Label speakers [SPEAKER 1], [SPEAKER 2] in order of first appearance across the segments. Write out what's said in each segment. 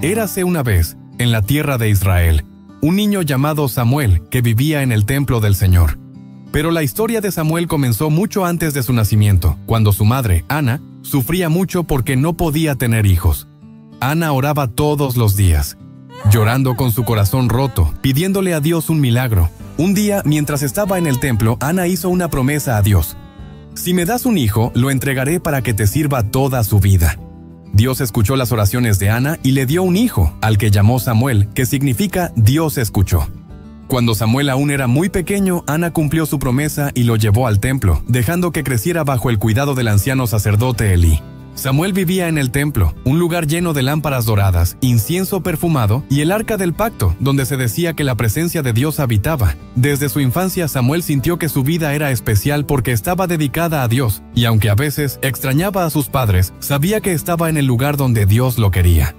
[SPEAKER 1] Érase una vez, en la tierra de Israel, un niño llamado Samuel que vivía en el templo del Señor. Pero la historia de Samuel comenzó mucho antes de su nacimiento, cuando su madre, Ana, sufría mucho porque no podía tener hijos. Ana oraba todos los días, llorando con su corazón roto, pidiéndole a Dios un milagro. Un día, mientras estaba en el templo, Ana hizo una promesa a Dios. «Si me das un hijo, lo entregaré para que te sirva toda su vida». Dios escuchó las oraciones de Ana y le dio un hijo, al que llamó Samuel, que significa Dios escuchó. Cuando Samuel aún era muy pequeño, Ana cumplió su promesa y lo llevó al templo, dejando que creciera bajo el cuidado del anciano sacerdote Elí. Samuel vivía en el templo, un lugar lleno de lámparas doradas, incienso perfumado y el arca del pacto, donde se decía que la presencia de Dios habitaba. Desde su infancia, Samuel sintió que su vida era especial porque estaba dedicada a Dios, y aunque a veces extrañaba a sus padres, sabía que estaba en el lugar donde Dios lo quería.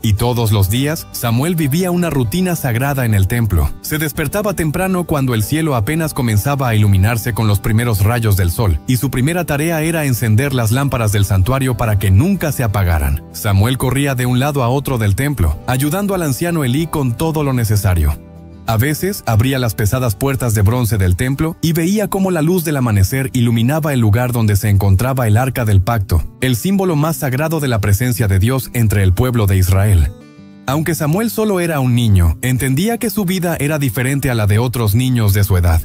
[SPEAKER 1] Y todos los días, Samuel vivía una rutina sagrada en el templo. Se despertaba temprano cuando el cielo apenas comenzaba a iluminarse con los primeros rayos del sol, y su primera tarea era encender las lámparas del santuario para que nunca se apagaran. Samuel corría de un lado a otro del templo, ayudando al anciano Elí con todo lo necesario. A veces abría las pesadas puertas de bronce del templo y veía cómo la luz del amanecer iluminaba el lugar donde se encontraba el arca del pacto, el símbolo más sagrado de la presencia de Dios entre el pueblo de Israel. Aunque Samuel solo era un niño, entendía que su vida era diferente a la de otros niños de su edad.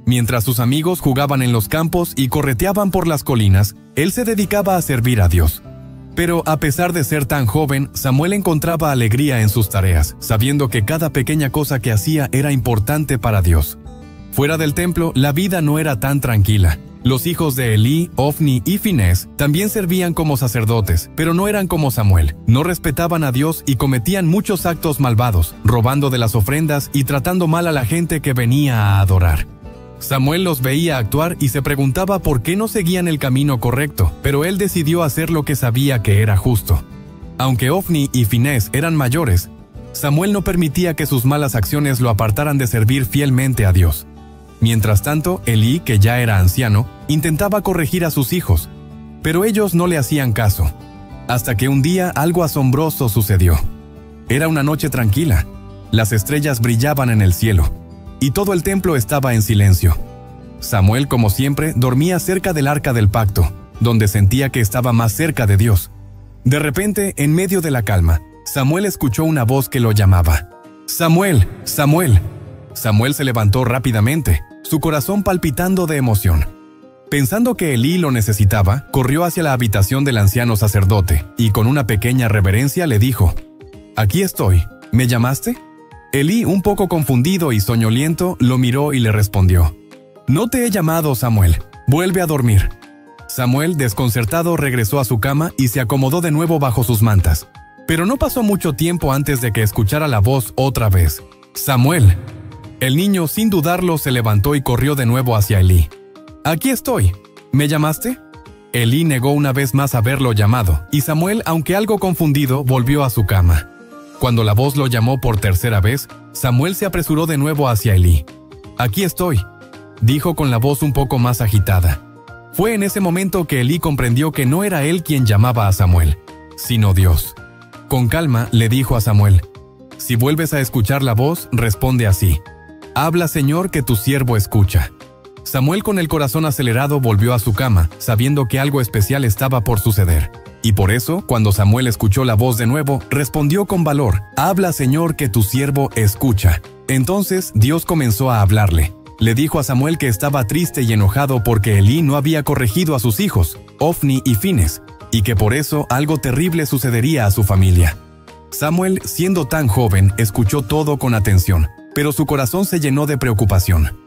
[SPEAKER 1] Mientras sus amigos jugaban en los campos y correteaban por las colinas, él se dedicaba a servir a Dios. Pero a pesar de ser tan joven, Samuel encontraba alegría en sus tareas, sabiendo que cada pequeña cosa que hacía era importante para Dios. Fuera del templo, la vida no era tan tranquila. Los hijos de Elí, Ofni y Finés también servían como sacerdotes, pero no eran como Samuel. No respetaban a Dios y cometían muchos actos malvados, robando de las ofrendas y tratando mal a la gente que venía a adorar. Samuel los veía actuar y se preguntaba por qué no seguían el camino correcto, pero él decidió hacer lo que sabía que era justo. Aunque Ofni y Finés eran mayores, Samuel no permitía que sus malas acciones lo apartaran de servir fielmente a Dios. Mientras tanto, Elí, que ya era anciano, intentaba corregir a sus hijos, pero ellos no le hacían caso. Hasta que un día algo asombroso sucedió. Era una noche tranquila. Las estrellas brillaban en el cielo, y todo el templo estaba en silencio. Samuel, como siempre, dormía cerca del arca del pacto, donde sentía que estaba más cerca de Dios. De repente, en medio de la calma, Samuel escuchó una voz que lo llamaba. «¡Samuel! ¡Samuel!». Samuel se levantó rápidamente, su corazón palpitando de emoción. Pensando que Elí lo necesitaba, corrió hacia la habitación del anciano sacerdote y con una pequeña reverencia le dijo: «Aquí estoy, ¿me llamaste?». Elí, un poco confundido y soñoliento, lo miró y le respondió: «No te he llamado, Samuel, vuelve a dormir». Samuel, desconcertado, regresó a su cama y se acomodó de nuevo bajo sus mantas. Pero no pasó mucho tiempo antes de que escuchara la voz otra vez: «Samuel». El niño, sin dudarlo, se levantó y corrió de nuevo hacia Elí. «Aquí estoy, ¿me llamaste?». Elí negó una vez más haberlo llamado, y Samuel, aunque algo confundido, volvió a su cama. Cuando la voz lo llamó por tercera vez, Samuel se apresuró de nuevo hacia Elí. «Aquí estoy», dijo con la voz un poco más agitada. Fue en ese momento que Elí comprendió que no era él quien llamaba a Samuel, sino Dios. Con calma le dijo a Samuel: «Si vuelves a escuchar la voz, responde así: Habla, Señor, que tu siervo escucha». Samuel, con el corazón acelerado, volvió a su cama, sabiendo que algo especial estaba por suceder. Y por eso, cuando Samuel escuchó la voz de nuevo, respondió con valor: «Habla, Señor, que tu siervo escucha». Entonces Dios comenzó a hablarle. Le dijo a Samuel que estaba triste y enojado porque Elí no había corregido a sus hijos, Ofni y Finés, y que por eso algo terrible sucedería a su familia. Samuel, siendo tan joven, escuchó todo con atención, pero su corazón se llenó de preocupación.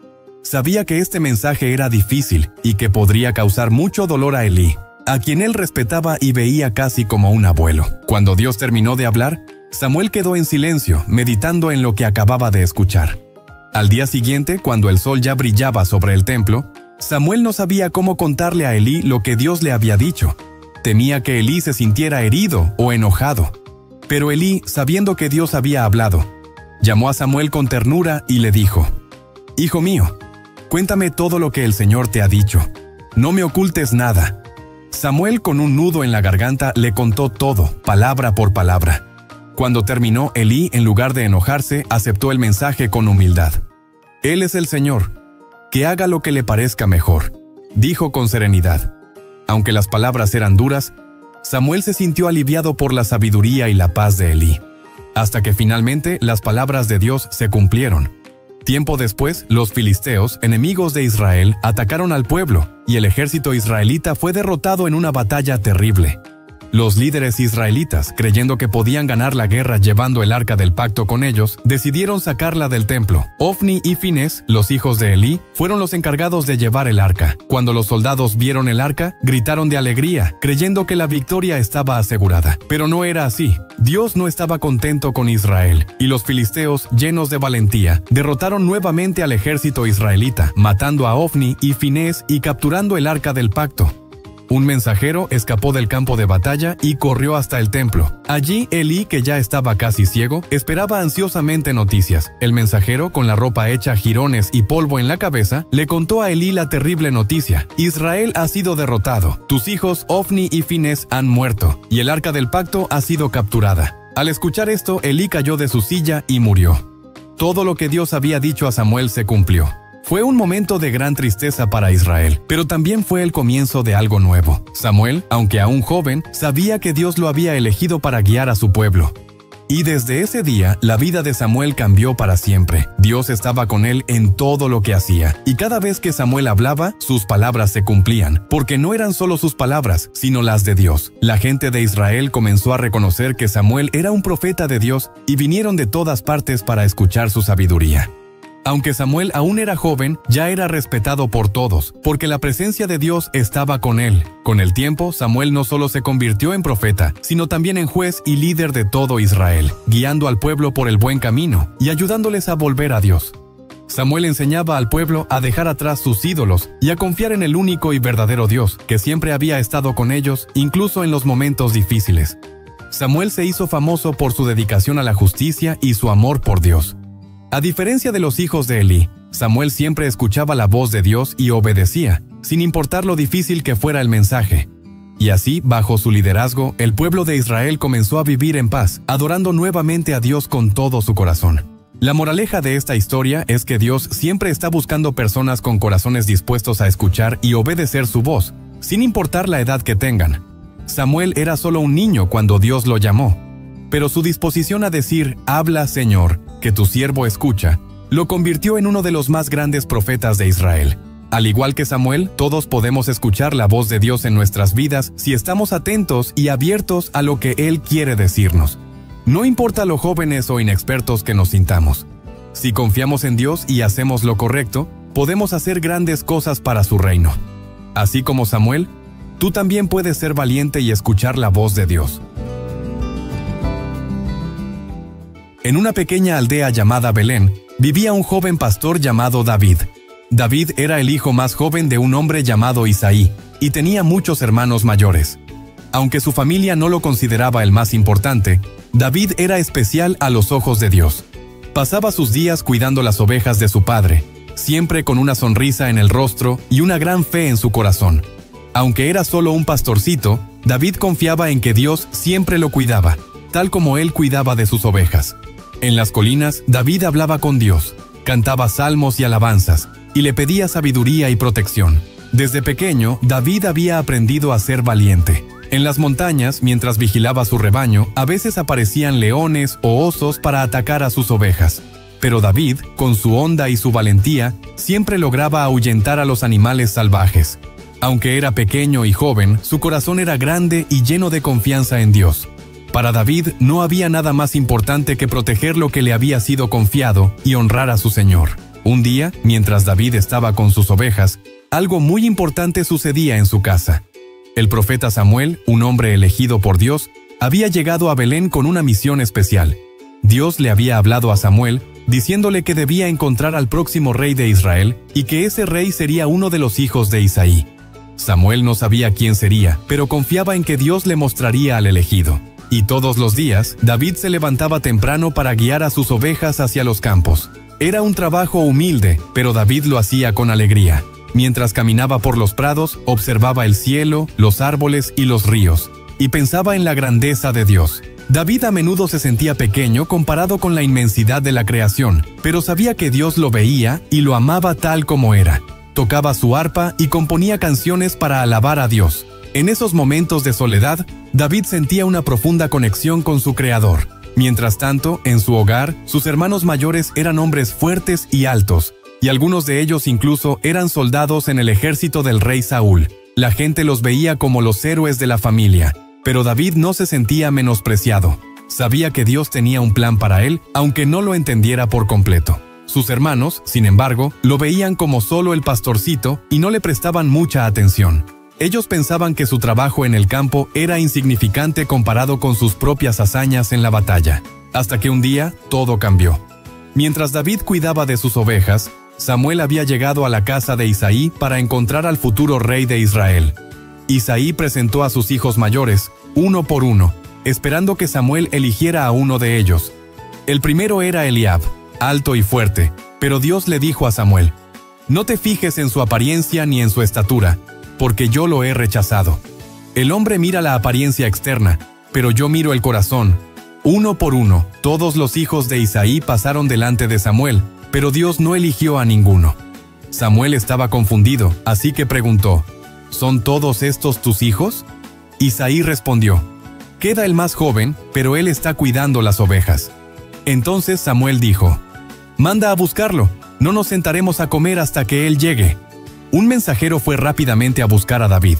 [SPEAKER 1] Sabía que este mensaje era difícil y que podría causar mucho dolor a Elí, a quien él respetaba y veía casi como un abuelo. Cuando Dios terminó de hablar, Samuel quedó en silencio, meditando en lo que acababa de escuchar. Al día siguiente, cuando el sol ya brillaba sobre el templo, Samuel no sabía cómo contarle a Elí lo que Dios le había dicho. Temía que Elí se sintiera herido o enojado. Pero Elí, sabiendo que Dios había hablado, llamó a Samuel con ternura y le dijo: «Hijo mío, cuéntame todo lo que el Señor te ha dicho. No me ocultes nada». Samuel, con un nudo en la garganta, le contó todo, palabra por palabra. Cuando terminó, Elí, en lugar de enojarse, aceptó el mensaje con humildad. «Él es el Señor. Que haga lo que le parezca mejor», dijo con serenidad. Aunque las palabras eran duras, Samuel se sintió aliviado por la sabiduría y la paz de Elí. Hasta que finalmente las palabras de Dios se cumplieron. Tiempo después, los filisteos, enemigos de Israel, atacaron al pueblo, y el ejército israelita fue derrotado en una batalla terrible. Los líderes israelitas, creyendo que podían ganar la guerra llevando el arca del pacto con ellos, decidieron sacarla del templo. Ofni y Finés, los hijos de Elí, fueron los encargados de llevar el arca. Cuando los soldados vieron el arca, gritaron de alegría, creyendo que la victoria estaba asegurada. Pero no era así. Dios no estaba contento con Israel, y los filisteos, llenos de valentía, derrotaron nuevamente al ejército israelita, matando a Ofni y Finés y capturando el arca del pacto. Un mensajero escapó del campo de batalla y corrió hasta el templo. Allí, Elí, que ya estaba casi ciego, esperaba ansiosamente noticias. El mensajero, con la ropa hecha jirones y polvo en la cabeza, le contó a Elí la terrible noticia. «Israel ha sido derrotado. Tus hijos Ofni y Finés han muerto, y el arca del pacto ha sido capturada». Al escuchar esto, Elí cayó de su silla y murió. Todo lo que Dios había dicho a Samuel se cumplió. Fue un momento de gran tristeza para Israel, pero también fue el comienzo de algo nuevo. Samuel, aunque aún joven, sabía que Dios lo había elegido para guiar a su pueblo. Y desde ese día, la vida de Samuel cambió para siempre. Dios estaba con él en todo lo que hacía, y cada vez que Samuel hablaba, sus palabras se cumplían, porque no eran solo sus palabras, sino las de Dios. La gente de Israel comenzó a reconocer que Samuel era un profeta de Dios, y vinieron de todas partes para escuchar su sabiduría. Aunque Samuel aún era joven, ya era respetado por todos, porque la presencia de Dios estaba con él. Con el tiempo, Samuel no solo se convirtió en profeta, sino también en juez y líder de todo Israel, guiando al pueblo por el buen camino y ayudándoles a volver a Dios. Samuel enseñaba al pueblo a dejar atrás sus ídolos y a confiar en el único y verdadero Dios, que siempre había estado con ellos, incluso en los momentos difíciles. Samuel se hizo famoso por su dedicación a la justicia y su amor por Dios. A diferencia de los hijos de Elí, Samuel siempre escuchaba la voz de Dios y obedecía, sin importar lo difícil que fuera el mensaje. Y así, bajo su liderazgo, el pueblo de Israel comenzó a vivir en paz, adorando nuevamente a Dios con todo su corazón. La moraleja de esta historia es que Dios siempre está buscando personas con corazones dispuestos a escuchar y obedecer su voz, sin importar la edad que tengan. Samuel era solo un niño cuando Dios lo llamó, pero su disposición a decir, «Habla, Señor, que tu siervo escucha», lo convirtió en uno de los más grandes profetas de Israel. Al igual que Samuel, todos podemos escuchar la voz de Dios en nuestras vidas si estamos atentos y abiertos a lo que Él quiere decirnos. No importa lo jóvenes o inexpertos que nos sintamos. Si confiamos en Dios y hacemos lo correcto, podemos hacer grandes cosas para su reino. Así como Samuel, tú también puedes ser valiente y escuchar la voz de Dios. En una pequeña aldea llamada Belén, vivía un joven pastor llamado David. David era el hijo más joven de un hombre llamado Isaí, y tenía muchos hermanos mayores. Aunque su familia no lo consideraba el más importante, David era especial a los ojos de Dios. Pasaba sus días cuidando las ovejas de su padre, siempre con una sonrisa en el rostro y una gran fe en su corazón. Aunque era solo un pastorcito, David confiaba en que Dios siempre lo cuidaba, tal como él cuidaba de sus ovejas. En las colinas, David hablaba con Dios, cantaba salmos y alabanzas, y le pedía sabiduría y protección. Desde pequeño, David había aprendido a ser valiente. En las montañas, mientras vigilaba su rebaño, a veces aparecían leones o osos para atacar a sus ovejas. Pero David, con su honda y su valentía, siempre lograba ahuyentar a los animales salvajes. Aunque era pequeño y joven, su corazón era grande y lleno de confianza en Dios. Para David no había nada más importante que proteger lo que le había sido confiado y honrar a su Señor. Un día, mientras David estaba con sus ovejas, algo muy importante sucedía en su casa. El profeta Samuel, un hombre elegido por Dios, había llegado a Belén con una misión especial. Dios le había hablado a Samuel, diciéndole que debía encontrar al próximo rey de Israel y que ese rey sería uno de los hijos de Isaí. Samuel no sabía quién sería, pero confiaba en que Dios le mostraría al elegido. Y todos los días, David se levantaba temprano para guiar a sus ovejas hacia los campos. Era un trabajo humilde, pero David lo hacía con alegría. Mientras caminaba por los prados, observaba el cielo, los árboles y los ríos. y pensaba en la grandeza de Dios. David a menudo se sentía pequeño comparado con la inmensidad de la creación, pero sabía que Dios lo veía y lo amaba tal como era. Tocaba su arpa y componía canciones para alabar a Dios. En esos momentos de soledad, David sentía una profunda conexión con su Creador. Mientras tanto, en su hogar, sus hermanos mayores eran hombres fuertes y altos, y algunos de ellos incluso eran soldados en el ejército del rey Saúl. La gente los veía como los héroes de la familia, pero David no se sentía menospreciado. Sabía que Dios tenía un plan para él, aunque no lo entendiera por completo. Sus hermanos, sin embargo, lo veían como solo el pastorcito y no le prestaban mucha atención. Ellos pensaban que su trabajo en el campo era insignificante comparado con sus propias hazañas en la batalla. Hasta que un día, todo cambió. Mientras David cuidaba de sus ovejas, Samuel había llegado a la casa de Isaí para encontrar al futuro rey de Israel. Isaí presentó a sus hijos mayores, uno por uno, esperando que Samuel eligiera a uno de ellos. El primero era Eliab, alto y fuerte, pero Dios le dijo a Samuel: «No te fijes en su apariencia ni en su estatura, porque yo lo he rechazado. El hombre mira la apariencia externa, pero yo miro el corazón». Uno por uno, todos los hijos de Isaí pasaron delante de Samuel, pero Dios no eligió a ninguno. Samuel estaba confundido, así que preguntó: «¿Son todos estos tus hijos?». Isaí respondió: «Queda el más joven, pero él está cuidando las ovejas». Entonces Samuel dijo: «Manda a buscarlo, no nos sentaremos a comer hasta que él llegue». Un mensajero fue rápidamente a buscar a David.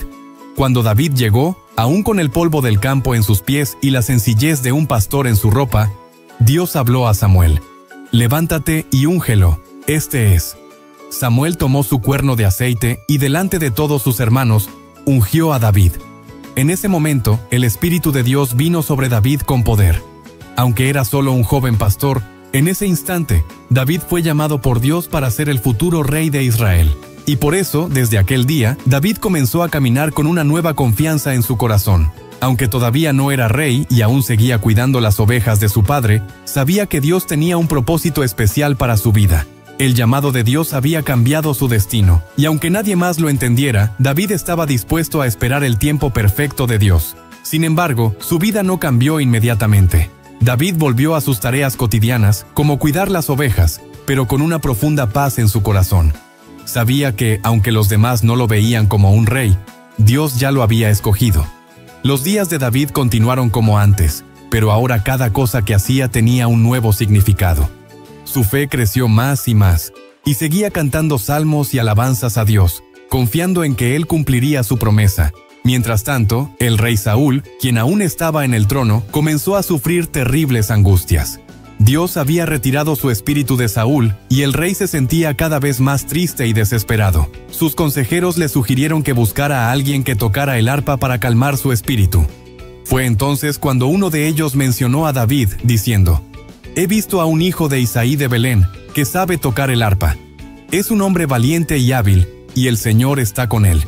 [SPEAKER 1] Cuando David llegó, aún con el polvo del campo en sus pies y la sencillez de un pastor en su ropa, Dios habló a Samuel: «Levántate y úngelo, este es». Samuel tomó su cuerno de aceite y delante de todos sus hermanos, ungió a David. En ese momento, el Espíritu de Dios vino sobre David con poder. Aunque era solo un joven pastor, en ese instante, David fue llamado por Dios para ser el futuro rey de Israel. Y por eso, desde aquel día, David comenzó a caminar con una nueva confianza en su corazón. Aunque todavía no era rey y aún seguía cuidando las ovejas de su padre, sabía que Dios tenía un propósito especial para su vida. El llamado de Dios había cambiado su destino, y aunque nadie más lo entendiera, David estaba dispuesto a esperar el tiempo perfecto de Dios. Sin embargo, su vida no cambió inmediatamente. David volvió a sus tareas cotidianas, como cuidar las ovejas, pero con una profunda paz en su corazón. Sabía que, aunque los demás no lo veían como un rey, Dios ya lo había escogido. Los días de David continuaron como antes, pero ahora cada cosa que hacía tenía un nuevo significado. Su fe creció más y más, y seguía cantando salmos y alabanzas a Dios, confiando en que Él cumpliría su promesa. Mientras tanto, el rey Saúl, quien aún estaba en el trono, comenzó a sufrir terribles angustias. Dios había retirado su espíritu de Saúl, y el rey se sentía cada vez más triste y desesperado. Sus consejeros le sugirieron que buscara a alguien que tocara el arpa para calmar su espíritu. Fue entonces cuando uno de ellos mencionó a David, diciendo: «He visto a un hijo de Isaí de Belén, que sabe tocar el arpa. Es un hombre valiente y hábil, y el Señor está con él».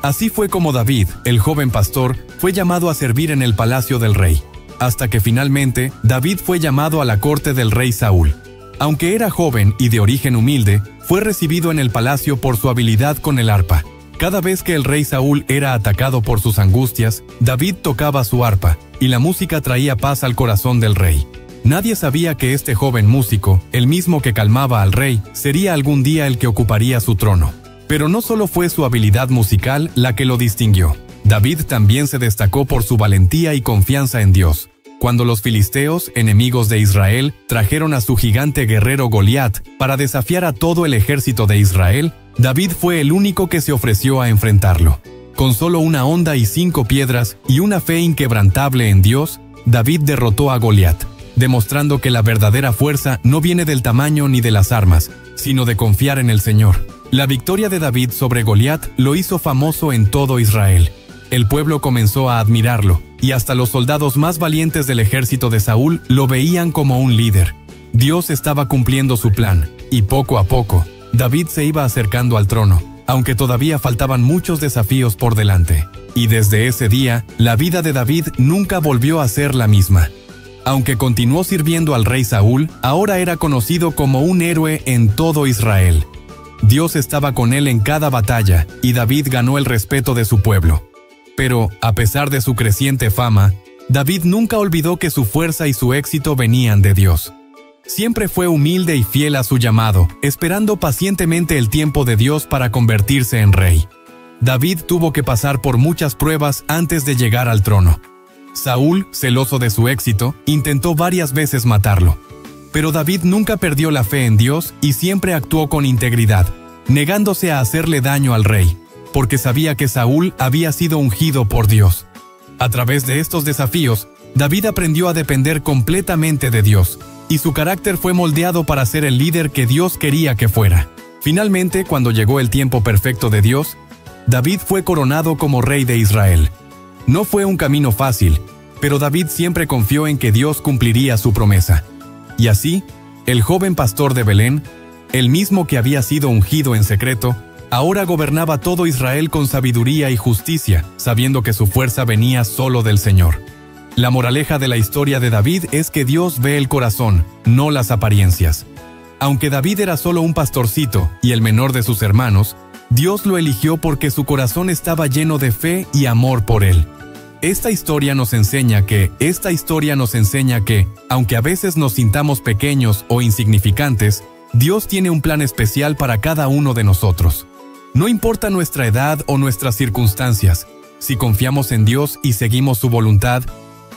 [SPEAKER 1] Así fue como David, el joven pastor, fue llamado a servir en el palacio del rey. Hasta que finalmente, David fue llamado a la corte del rey Saúl. Aunque era joven y de origen humilde, fue recibido en el palacio por su habilidad con el arpa. Cada vez que el rey Saúl era atacado por sus angustias, David tocaba su arpa, y la música traía paz al corazón del rey. Nadie sabía que este joven músico, el mismo que calmaba al rey, sería algún día el que ocuparía su trono. Pero no solo fue su habilidad musical la que lo distinguió. David también se destacó por su valentía y confianza en Dios. Cuando los filisteos, enemigos de Israel, trajeron a su gigante guerrero Goliat para desafiar a todo el ejército de Israel, David fue el único que se ofreció a enfrentarlo. Con solo una honda y 5 piedras y una fe inquebrantable en Dios, David derrotó a Goliat, demostrando que la verdadera fuerza no viene del tamaño ni de las armas, sino de confiar en el Señor. La victoria de David sobre Goliat lo hizo famoso en todo Israel. El pueblo comenzó a admirarlo, y hasta los soldados más valientes del ejército de Saúl lo veían como un líder. Dios estaba cumpliendo su plan, y poco a poco, David se iba acercando al trono, aunque todavía faltaban muchos desafíos por delante. Y desde ese día, la vida de David nunca volvió a ser la misma. Aunque continuó sirviendo al rey Saúl, ahora era conocido como un héroe en todo Israel. Dios estaba con él en cada batalla, y David ganó el respeto de su pueblo. Pero, a pesar de su creciente fama, David nunca olvidó que su fuerza y su éxito venían de Dios. Siempre fue humilde y fiel a su llamado, esperando pacientemente el tiempo de Dios para convertirse en rey. David tuvo que pasar por muchas pruebas antes de llegar al trono. Saúl, celoso de su éxito, intentó varias veces matarlo. Pero David nunca perdió la fe en Dios y siempre actuó con integridad, negándose a hacerle daño al rey, porque sabía que Saúl había sido ungido por Dios. A través de estos desafíos, David aprendió a depender completamente de Dios, y su carácter fue moldeado para ser el líder que Dios quería que fuera. Finalmente, cuando llegó el tiempo perfecto de Dios, David fue coronado como rey de Israel. No fue un camino fácil, pero David siempre confió en que Dios cumpliría su promesa. Y así, el joven pastor de Belén, el mismo que había sido ungido en secreto, ahora gobernaba todo Israel con sabiduría y justicia, sabiendo que su fuerza venía solo del Señor. La moraleja de la historia de David es que Dios ve el corazón, no las apariencias. Aunque David era solo un pastorcito y el menor de sus hermanos, Dios lo eligió porque su corazón estaba lleno de fe y amor por él. Esta historia nos enseña que, aunque a veces nos sintamos pequeños o insignificantes, Dios tiene un plan especial para cada uno de nosotros. No importa nuestra edad o nuestras circunstancias, si confiamos en Dios y seguimos su voluntad,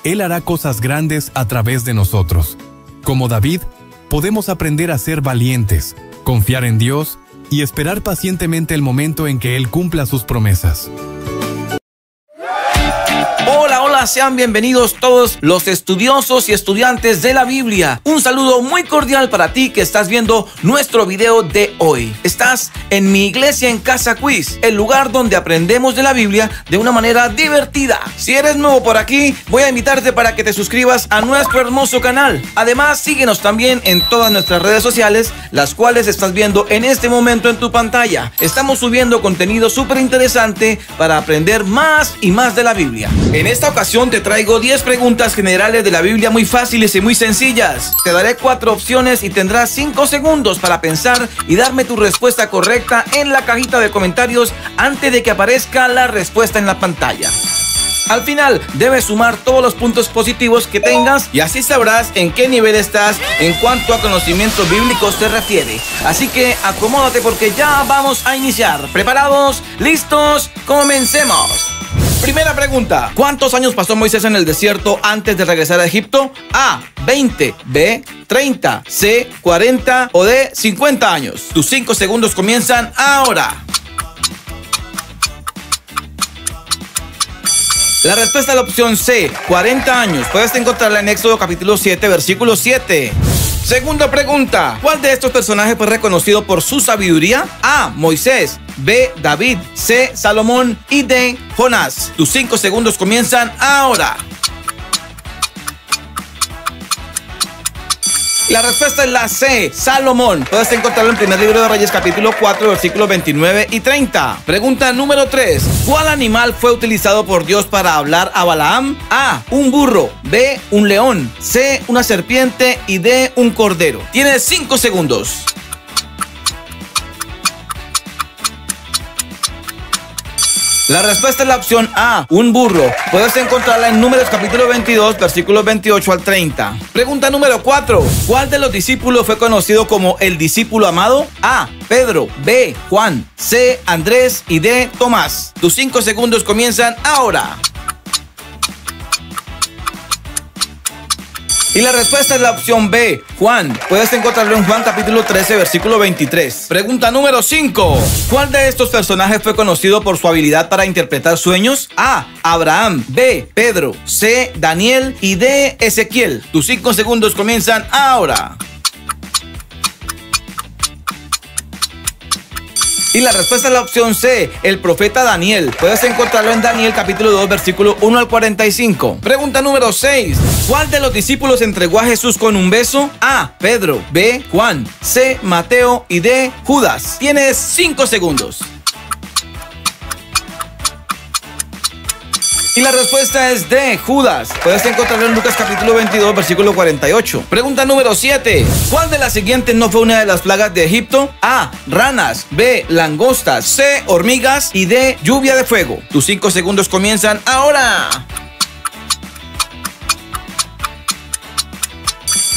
[SPEAKER 1] Él hará cosas grandes a través de nosotros. Como David, podemos aprender a ser valientes, confiar en Dios y esperar pacientemente el momento en que Él cumpla sus promesas.
[SPEAKER 2] Hola, sean bienvenidos todos los estudiosos y estudiantes de la Biblia. Un saludo muy cordial para ti que estás viendo nuestro video de hoy. Estás en Mi Iglesia en Casa Quiz, el lugar donde aprendemos de la Biblia de una manera divertida. Si eres nuevo por aquí, voy a invitarte para que te suscribas a nuestro hermoso canal. Además, síguenos también en todas nuestras redes sociales, las cuales estás viendo en este momento en tu pantalla. Estamos subiendo contenido súper interesante para aprender más y más de la Biblia. En esta ocasión te traigo 10 preguntas generales de la Biblia muy fáciles y muy sencillas. Te daré 4 opciones y tendrás 5 segundos para pensar y darme tu respuesta correcta en la cajita de comentarios antes de que aparezca la respuesta en la pantalla. Al final debes sumar todos los puntos positivos que tengas y así sabrás en qué nivel estás en cuanto a conocimientos bíblicos se refiere. Así que acomódate porque ya vamos a iniciar. ¿Preparados? ¿Listos? ¡Comencemos! Primera pregunta. ¿Cuántos años pasó Moisés en el desierto antes de regresar a Egipto? A, 20, B, 30, C, 40 o D, 50 años. Tus 5 segundos comienzan ahora. La respuesta es la opción C, 40 años. Puedes encontrarla en Éxodo capítulo 7, versículo 7. Segunda pregunta. ¿Cuál de estos personajes fue reconocido por su sabiduría? A, Moisés, B, David, C, Salomón y D, Jonás. Tus 5 segundos comienzan ahora. La respuesta es la C, Salomón. Puedes encontrarlo en Primer Libro de Reyes, capítulo 4, versículos 29 y 30. Pregunta número 3. ¿Cuál animal fue utilizado por Dios para hablar a Balaam? A, un burro, B, un león, C, una serpiente y D, un cordero. Tienes 5 segundos. La respuesta es la opción A, un burro. Puedes encontrarla en Números capítulo 22, versículos 28 al 30. Pregunta número 4. ¿Cuál de los discípulos fue conocido como el discípulo amado? A, Pedro, B, Juan, C, Andrés y D, Tomás. Tus 5 segundos comienzan ahora. Y la respuesta es la opción B, Juan. Puedes encontrarlo en Juan capítulo 13, versículo 23. Pregunta número 5. ¿Cuál de estos personajes fue conocido por su habilidad para interpretar sueños? A, Abraham, B, Pedro, C, Daniel y D, Ezequiel. Tus 5 segundos comienzan ahora. Y la respuesta es la opción C, el profeta Daniel. Puedes encontrarlo en Daniel capítulo 2, versículo 1 al 45. Pregunta número 6. ¿Cuál de los discípulos entregó a Jesús con un beso? A, Pedro, B, Juan, C, Mateo y D, Judas. Tienes 5 segundos. Y la respuesta es D, Judas. Puedes encontrarlo en Lucas capítulo 22, versículo 48. Pregunta número 7. ¿Cuál de las siguientes no fue una de las plagas de Egipto? A, ranas. B, langostas. C, hormigas. Y D, lluvia de fuego. Tus 5 segundos comienzan ahora.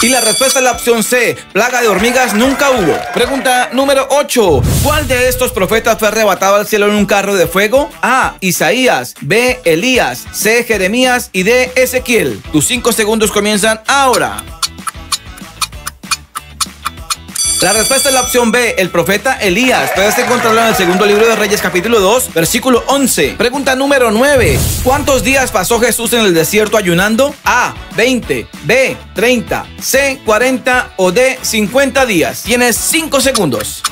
[SPEAKER 2] Y la respuesta es la opción C, plaga de hormigas nunca hubo. Pregunta número 8. ¿Cuál de estos profetas fue arrebatado al cielo en un carro de fuego? A, Isaías. B, Elías. C, Jeremías. Y D, Ezequiel. Tus 5 segundos comienzan ahora. La respuesta es la opción B, el profeta Elías. Puedes encontrarlo en el segundo libro de Reyes, capítulo 2, versículo 11. Pregunta número 9. ¿Cuántos días pasó Jesús en el desierto ayunando? A, 20. B, 30. C, 40. O D, 50 días. Tienes 5 segundos.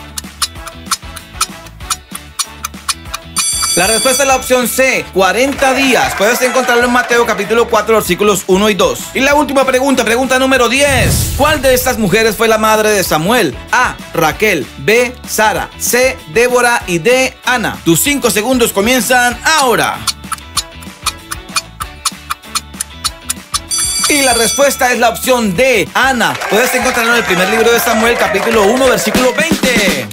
[SPEAKER 2] La respuesta es la opción C, 40 días. Puedes encontrarlo en Mateo capítulo 4, versículos 1 y 2. Y la última pregunta, pregunta número 10. ¿Cuál de estas mujeres fue la madre de Samuel? A, Raquel. B, Sara. C, Débora. Y D, Ana. Tus 5 segundos comienzan ahora. Y la respuesta es la opción D, Ana. Puedes encontrarlo en el primer libro de Samuel capítulo 1, versículo 20.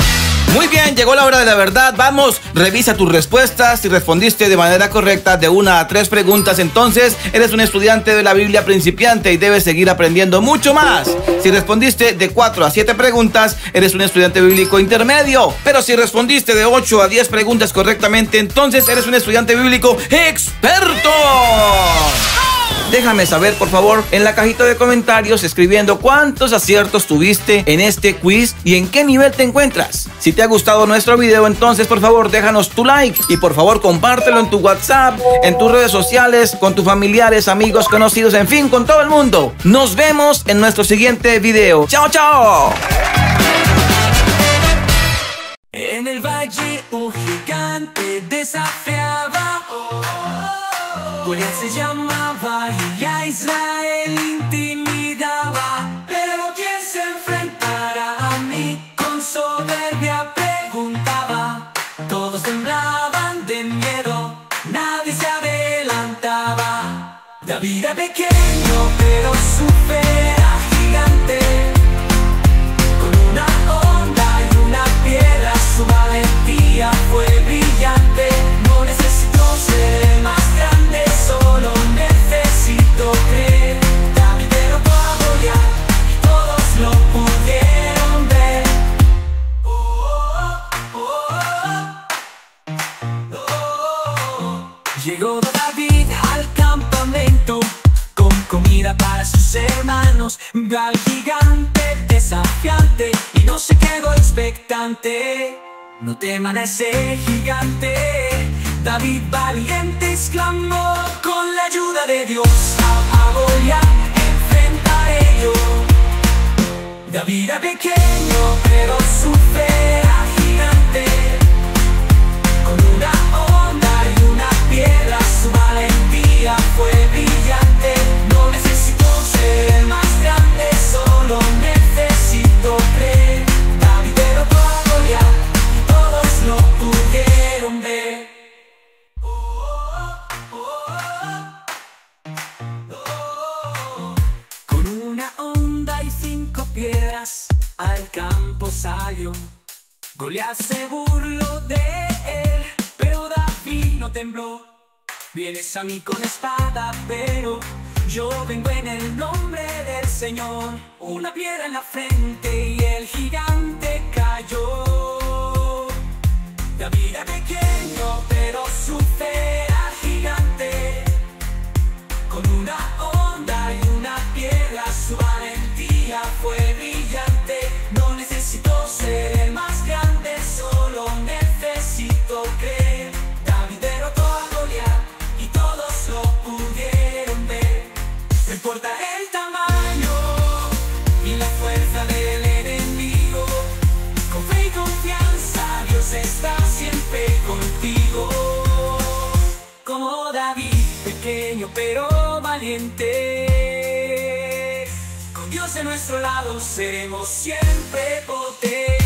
[SPEAKER 2] Muy bien, llegó la hora de la verdad. Vamos, revisa tus respuestas. Si respondiste de manera correcta de 1 a 3 preguntas, entonces eres un estudiante de la Biblia principiante y debes seguir aprendiendo mucho más. Si respondiste de 4 a 7 preguntas, eres un estudiante bíblico intermedio. Pero si respondiste de 8 a 10 preguntas correctamente, entonces eres un estudiante bíblico experto. Déjame saber, por favor, en la cajita de comentarios escribiendo cuántos aciertos tuviste en este quiz y en qué nivel te encuentras. Si te ha gustado nuestro video, entonces por favor déjanos tu like y por favor compártelo en tu WhatsApp, en tus redes sociales, con tus familiares, amigos, conocidos, en fin, con todo el mundo. Nos vemos en nuestro siguiente video. ¡Chao, chao!
[SPEAKER 3] En el valle un gigante desafiaba. Goliat se llamaba y a Israel intimidaba. Pero ¿quién se enfrentará a mí? Con soberbia preguntaba. Todos temblaban de miedo, nadie se adelantaba. David era pequeño, pero su fe era gigante. Con una honda y una piedra, su valentía fue brillante. No necesitó ser el más grande, solo necesito creer. David derrotó a Goliat y todos lo pudieron ver. Llegó David al campamento con comida para sus hermanos. Vio al gigante desafiante y no se quedó expectante. No teman a ese gigante, David valiente exclamó. Con la ayuda de Dios a Goliat enfrentaré yo. David era pequeño, pero su fe era gigante. Con una honda y una piedra, su valentía fue brillante. No necesito ser el más grande, solo necesito creer. David derrotó a Goliat y todos lo pudieron ver. Con una honda y 5 piedras al campo salió. Goliat se burló de él, pero David no tembló. Vienes a mí con espada, pero yo vengo en el nombre del Señor. Una piedra en la frente y el gigante cayó. David era pequeño, pero su fe era gigante. Con una honda y una piedra, su valentía fue brillante. No necesito ser el más grande, solo necesito creer. David derrotó a Goliat y todos lo pudieron ver. No importa el tamaño y la fuerza del enemigo, con fe y confianza Dios está siempre contigo. Como David, pequeño pero valiente, con Dios de nuestro lado seremos siempre potentes.